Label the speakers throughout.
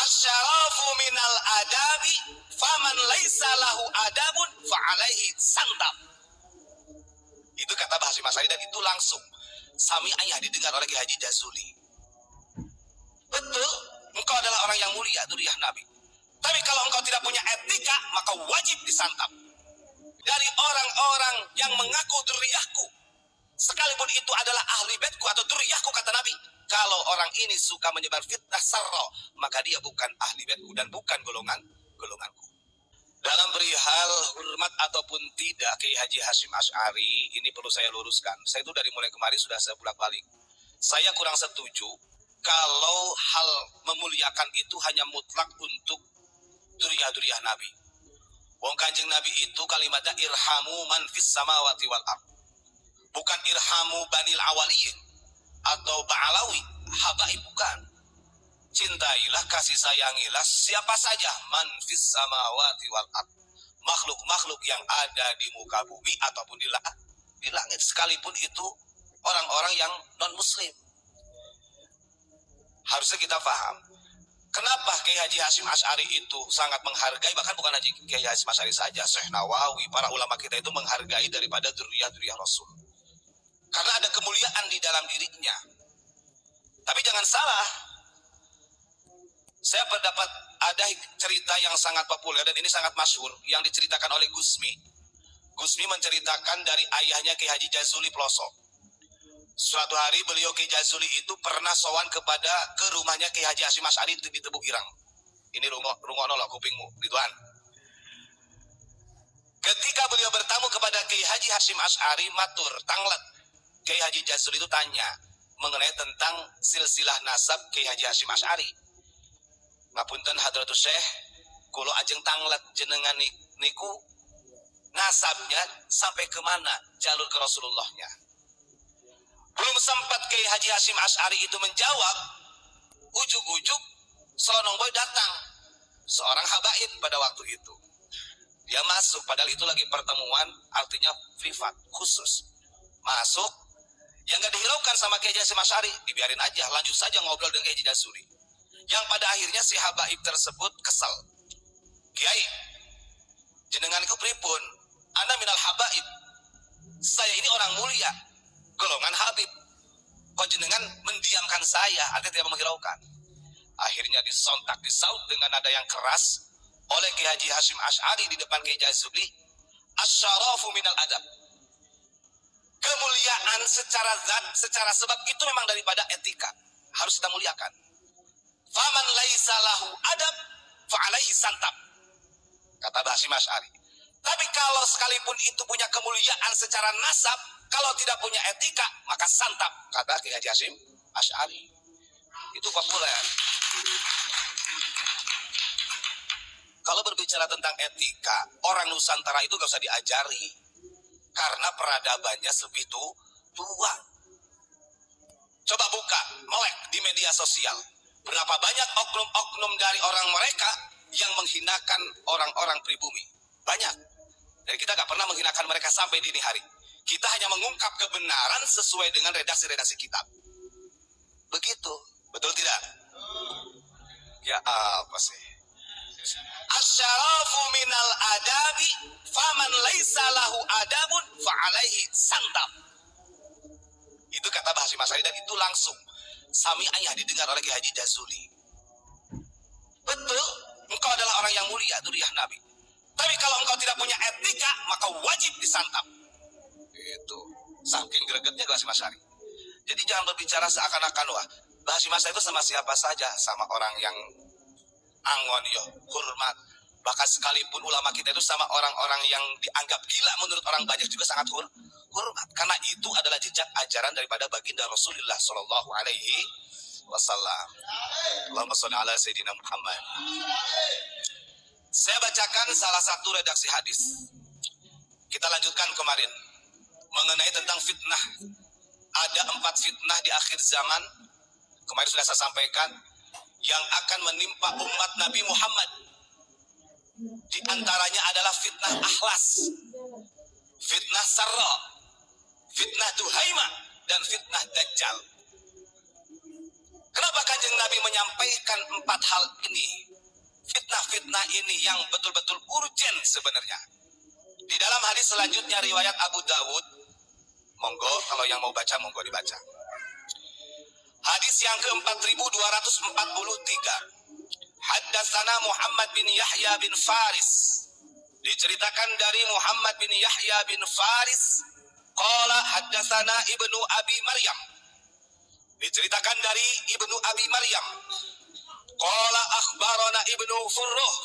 Speaker 1: Asyarafu minal adabi faman laisa lahu adabun fa'alaihi santab. Itu kata Hasyim Asy'ari, dan itu langsung sami ayah didengar oleh Kiai Haji Jazuli. Betul, engkau adalah orang yang mulia, dzurriyyah Nabi. Tapi kalau engkau tidak punya etika, maka wajib disantap. Dari orang-orang yang mengaku dzurriyyahku, sekalipun itu adalah ahli baitku atau dzurriyyahku, kata Nabi, kalau orang ini suka menyebar fitnah sarra, maka dia bukan ahli baitku dan bukan golonganku. Dalam perihal hormat ataupun tidak Kiai Haji Hasyim Asy'ari, ini perlu saya luruskan. Saya itu dari mulai kemarin sudah saya bolak-balik. Saya kurang setuju kalau hal memuliakan itu hanya mutlak untuk dzurriyyah Nabi. Wong Kanjeng Nabi itu kalimatnya irhamu man fis samawati wal ard. Bukan irhamu banil awaliyin atau ba'alawi, habaib, bukan. Cintailah, kasih sayangilah siapa saja man fis samawati wal ard. Makhluk-makhluk yang ada di muka bumi ataupun di langit, sekalipun itu orang-orang yang non-muslim. Harusnya kita paham kenapa Kiai Haji Hasyim Asy'ari itu sangat menghargai, bahkan bukan Haji Kiai Hasyim Asy'ari saja, Syekh Nawawi, para ulama kita itu menghargai daripada dzurriyyah Rasul. Karena ada kemuliaan di dalam dirinya. Tapi jangan salah, saya pendapat ada cerita yang sangat populer dan ini sangat masyhur yang diceritakan oleh Gusmi. Gusmi menceritakan dari ayahnya Kiai Haji Jazuli Ploso. Suatu hari beliau Kiai Jazuli itu pernah sowan ke rumahnya Kiai Haji Hasyim Asy'ari di Tebuk Irang. Ini rungono lo kupingmu, Ridwan. Ketika beliau bertamu kepada Kiai Haji Hasyim Asy'ari, matur tanglet, Kiai Haji Jazuli itu tanya mengenai tentang silsilah nasab Kiai Haji Hasyim Asy'ari. Ngapunten hadratus Syekh, kulo ajeng tanglet jenengan niku nasabnya sampai kemana jalur ke Rasulullahnya. Belum sempat Kiai Haji Hasyim Asy'ari itu menjawab, ujuk-ujuk Selonong Boy datang, seorang habaib pada waktu itu. Dia masuk, padahal itu lagi pertemuan, artinya privat, khusus. Masuk, yang gak dihiraukan sama Kiai Haji Hasyim Asy'ari, dibiarin aja, lanjut saja ngobrol dengan Kiai Haji Jazuli. Yang pada akhirnya si habaib tersebut kesal. Kiai, jenengan iku pripun? Ana minal habaib. Saya ini orang mulia, golongan habib. Kok jenengan mendiamkan saya, artinya tidak menghiraukan. Akhirnya disontak, disaut dengan nada yang keras oleh Kiai Haji Hasyim Asy'ari di depan Kiai Jazuli, asyarafu minal adab. Kemuliaan secara zat, secara sebab itu memang daripada etika. Harus kita muliakan. Faman laisa lahu adab fa'alaihi santab, kata Hasyim Asy'ari. Tapi kalau sekalipun itu punya kemuliaan secara nasab, kalau tidak punya etika, maka santap, kata Kiai Haji Hasyim Asy'ari. Itu populer. Kalau berbicara tentang etika, orang Nusantara itu gak usah diajari, karena peradabannya lebih tua. Coba buka, melek di media sosial. Berapa banyak oknum-oknum dari orang mereka yang menghinakan orang-orang pribumi. Banyak. Dan kita gak pernah menghinakan mereka sampai dini hari. Kita hanya mengungkap kebenaran sesuai dengan redaksi-redaksi kitab. Begitu. Betul tidak? Ya apa sih? Asyarafu minal adabi faman laisa lahu adabun fa'alaihi santab. Itu kata Hasyim Asy'ari, dan itu langsung sami ayah didengar oleh Kiai Haji Jazuli. Betul, engkau adalah orang yang mulia, dzurriyyah Nabi. Tapi kalau engkau tidak punya etika, maka wajib disantap. Itu saking gregetnya Hasyim Asy'ari. Jadi jangan berbicara seakan-akan wah Hasyim Asy'ari itu sama siapa saja, sama orang yang angon yo, hormat. Bahkan sekalipun ulama kita itu sama orang-orang yang dianggap gila menurut orang banyak juga sangat hormat. Karena itu adalah jejak ajaran daripada baginda Rasulullah Shallallahu Alaihi Wasallam. Allahumma sholli ala Sayyidina Muhammad. Saya bacakan salah satu redaksi hadis. Kita lanjutkan kemarin mengenai tentang fitnah. Ada 4 fitnah di akhir zaman. Kemarin sudah saya sampaikan yang akan menimpa umat Nabi Muhammad. Di antaranya adalah fitnah akhlas, fitnah sarra, fitnah tuhaima, dan fitnah dajjal. Kenapa Kanjeng Nabi menyampaikan 4 hal ini? Fitnah-fitnah ini yang betul-betul urgent sebenarnya. Di dalam hadis selanjutnya riwayat Abu Dawud, monggo kalau yang mau baca monggo dibaca. Hadis yang ke-4243. Haddatsana Muhammad bin Yahya bin Faris. Diceritakan dari Muhammad bin Yahya bin Faris, qala haddatsana Ibnu Abi Maryam. Diceritakan dari Ibnu Abi Maryam. Qala akhbarana Ibnu Furruh.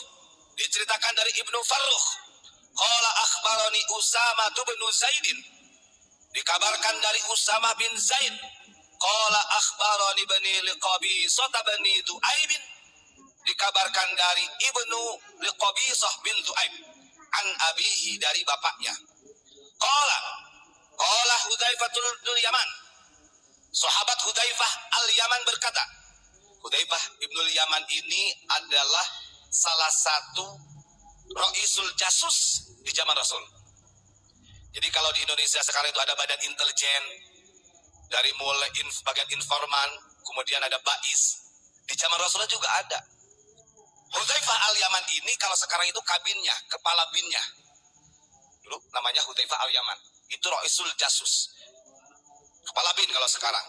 Speaker 1: Diceritakan dari Ibnu Farruh. Qala akhbarani Usama bin Zaidin. Dikabarkan dari Usama bin Zaid. Qala akhbarani bani Liqabisah bani Du'aib. Dikabarkan dari Ibnu Liqabisah bin Du'aib an abihi, dari bapaknya. Qala Hudzaifah Yaman. Sahabat Hudzaifah Al-Yaman berkata, Hudzaifah Ibnul Yaman ini adalah salah satu Ra'isul Jasus di zaman Rasul. Jadi kalau di Indonesia sekarang itu ada badan intelijen, dari mulai bagian informan, kemudian ada BAIS. Di zaman Rasulullah juga ada. Hudzaifah Al-Yaman ini kalau sekarang itu kabinnya, kepala binnya. Dulu namanya Hudzaifah Al-Yaman. Itu Ra'isul Jasus. Kepala bin kalau sekarang.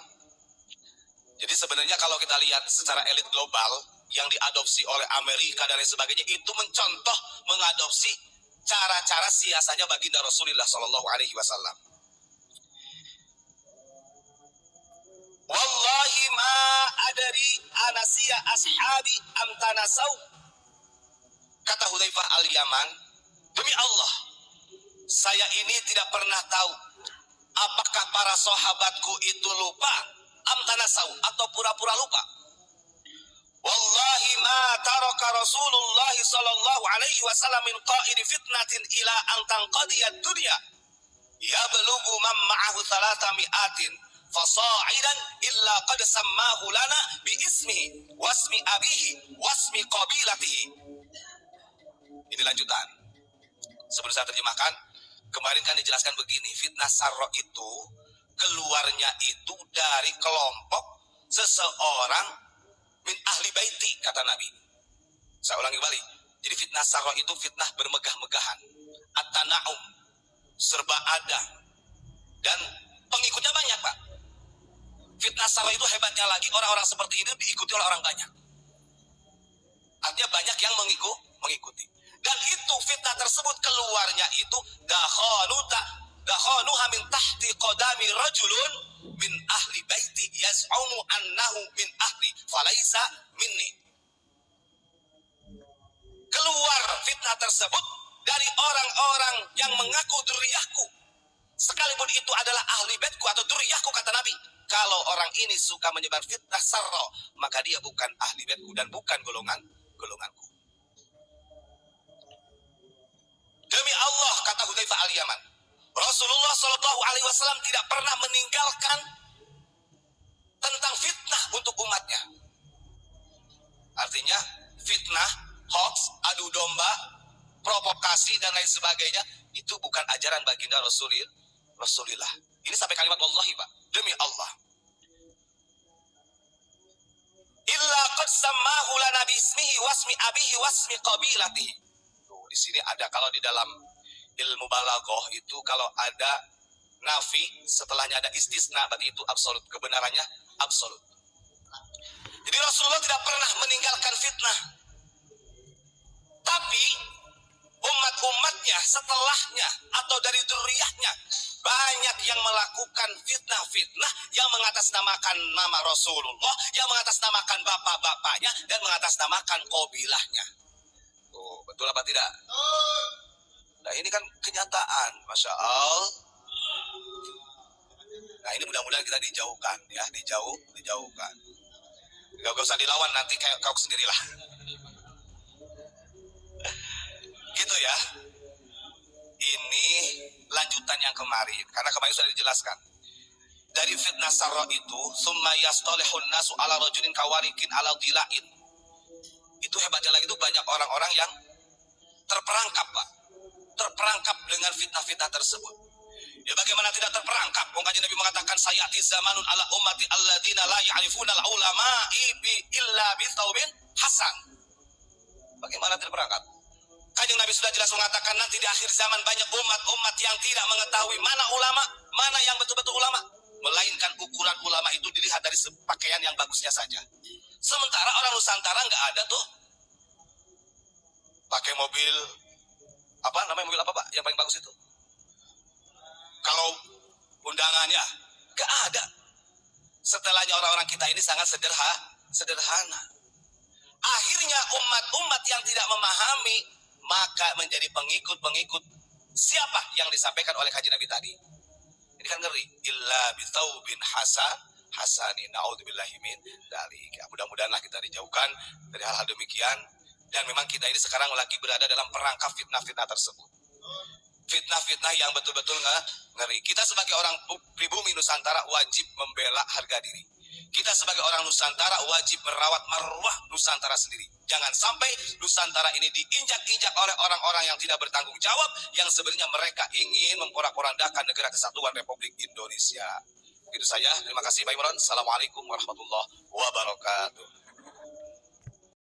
Speaker 1: Jadi sebenarnya kalau kita lihat secara elit global yang diadopsi oleh Amerika dan lain sebagainya, itu mencontoh mengadopsi cara-cara siasatnya baginda Rasulullah Shallallahu Alaihi Wasallam. Wallahi ma adari anasiya ashabi amtanasau. Kata Hudzaifah Al-Yaman, demi Allah, saya ini tidak pernah tahu apakah para sahabatku itu lupa amtanasau atau pura-pura lupa. Wallahi ma taraka Rasulullah sallallahu alaihi wasallam min qa'id fitnatin ila an tanqadiyad dunya yablughu man ma'ahu 300 fasa'idan illa qad sammahu lana bi ismihi wasmi abihi wasmi qabilatihi. Ini lanjutan. Sebelum saya terjemahkan, kemarin kan dijelaskan begini, fitnah sarro itu keluarnya itu dari kelompok seseorang min ahli baiti, kata Nabi. Saya ulangi kembali. Jadi fitnah sarro itu fitnah bermegah-megahan, at-tana'um, serba ada, dan pengikutnya banyak, Pak. Fitnah sarro itu hebatnya lagi, orang-orang seperti ini diikuti oleh orang banyak. Artinya banyak yang mengikuti. Dan itu fitnah tersebut keluarnya itu dakhanuha min tahti qadami rajulun min ahli baiti yaz'umu annahu min ahli falaisa minni. Keluar fitnah tersebut dari orang-orang yang mengaku dzurriyyahku, sekalipun itu adalah ahli baitku atau dzurriyyahku, kata Nabi. Kalau orang ini suka menyebar fitnah sarro, maka dia bukan ahli baitku dan bukan golonganku. Demi Allah, kata Hudzaifah Al-Yaman, Rasulullah Shallallahu Alaihi Wasallam tidak pernah meninggalkan tentang fitnah untuk umatnya. Artinya fitnah, hoax, adu domba, provokasi dan lain sebagainya itu bukan ajaran baginda Rasulullah. Ini sampai kalimat wallahi, Pak, demi Allah. Illa qad sammahu lana bi ismihi wasmi abihi wasmi qabilatihi. Di sini ada, kalau di dalam ilmu balaghah itu kalau ada nafi setelahnya ada istisna, berarti itu absolut, kebenarannya absolut. Jadi Rasulullah tidak pernah meninggalkan fitnah. Tapi umat-umatnya setelahnya atau dari dzurriyyahnya banyak yang melakukan fitnah-fitnah yang mengatasnamakan nama Rasulullah, yang mengatasnamakan bapak-bapaknya dan mengatasnamakan qabilahnya. Oh, betul apa tidak? Nah, ini kan kenyataan, Masya Allah. Nah, ini mudah-mudahan kita dijauhkan, ya, dijauhkan. Gak usah dilawan, nanti kayak kau sendirilah. Gitu ya. Ini lanjutan yang kemarin, karena kemarin sudah dijelaskan. Dari fitnah sarra itu, summa yastalihun nasu ala rajulin kawarikin ala dilain. Itu hebatnya lagi, itu banyak orang-orang yang terperangkap, Pak. Terperangkap dengan fitnah-fitnah tersebut. Ya bagaimana tidak terperangkap? Kanjeng Nabi mengatakan sayati zamanun ala ummati alladzina la ya'rifuna al-ulama illa bi taubin hasan. Bagaimana terperangkap? Kanjeng Nabi sudah jelas mengatakan nanti di akhir zaman banyak umat-umat yang tidak mengetahui mana ulama, mana yang betul-betul ulama. Melainkan ukuran ulama itu dilihat dari pakaian yang bagusnya saja. Sementara orang Nusantara nggak ada tuh. Pakai mobil, apa namanya mobil apa Pak? Yang paling bagus itu? Kalau undangannya, nggak ada. Setelahnya orang-orang kita ini sangat sederhana. Akhirnya umat-umat yang tidak memahami, maka menjadi pengikut-pengikut siapa yang disampaikan oleh Kanjeng Nabi tadi. Ini kan ngeri. Illa bitaubin hasani naudzubillahi min dzalik. Ya, mudah-mudahan kita dijauhkan dari hal-hal demikian. Dan memang kita ini sekarang lagi berada dalam perangkap fitnah-fitnah tersebut. Fitnah-fitnah yang betul-betul ngeri. Kita sebagai orang pribumi Nusantara wajib membela harga diri. Kita sebagai orang Nusantara wajib merawat marwah Nusantara sendiri. Jangan sampai Nusantara ini diinjak-injak oleh orang-orang yang tidak bertanggung jawab, yang sebenarnya mereka ingin memporak-porandakan negara kesatuan Republik Indonesia. Itu saja. Terima kasih Pak Imron. Assalamualaikum warahmatullahi wabarakatuh.